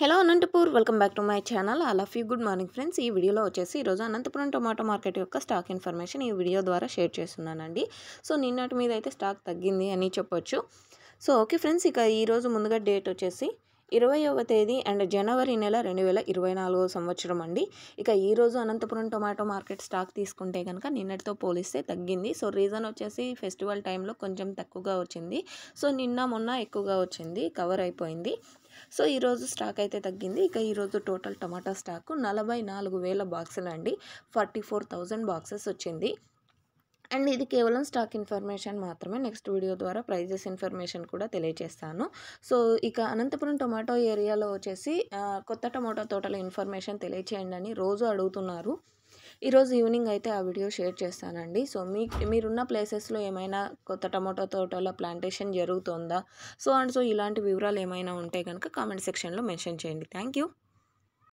Hello Anantapur welcome back to my channel. I love you. Good morning friends. ఈ వీడియోలో వచ్చేసి ఈరోజు అనంతపురం టొమాటో మార్కెట్ యొక్క స్టాక్ ఇన్ఫర్మేషన్ ఈ వీడియో ద్వారా షేర్ చేస్తున్నానండి. సో నిన్నటి మీద అయితే స్టాక్ తగ్గింది అని చెప్పొచ్చు. సో ఓకే ఫ్రెండ్స్, ఇక ఈరోజు ముందుగా డేట్ వచ్చేసి 20వ తేదీ అండ్ జనవరి నెల 2024 సంవత్సరం అండి. ఇక ఈరోజు అనంతపురం టొమాటో మార్కెట్ స్టాక్ తీసుకుంటే కనుక నిన్నటితో పోలిస్తే తగ్గింది. సో రీజన్ వచ్చేసి ఫెస్టివల్ టైంలో కొంచెం తక్కువగా వచ్చింది. సో నిన్న మొన్న ఎక్కువగా వచ్చింది, కవర్ అయిపోయింది. సో ఈరోజు స్టాక్ అయితే తగ్గింది. ఇక ఈరోజు టోటల్ టమాటా స్టాకు 44,000 బాక్సులు అండి. 44,000 బాక్సెస్ వచ్చింది. అండ్ ఇది కేవలం స్టాక్ ఇన్ఫర్మేషన్ మాత్రమే. నెక్స్ట్ వీడియో ద్వారా ప్రైజెస్ ఇన్ఫర్మేషన్ కూడా తెలియజేస్తాను. సో ఇక అనంతపురం టొమాటో ఏరియాలో వచ్చేసి కొత్త టొమాటో తోటల ఇన్ఫర్మేషన్ తెలియచేయండి అని రోజు అడుగుతున్నారు. ఈరోజు ఈవినింగ్ అయితే ఆ వీడియో షేర్ చేస్తానండి. సో మీరున్న ప్లేసెస్లో ఏమైనా కొత్త టమాటో తోటల ప్లాంటేషన్ జరుగుతుందా, సో ఇలాంటి వివరాలు ఏమైనా ఉంటే కనుక కామెంట్ సెక్షన్లో మెన్షన్ చేయండి. Thank you.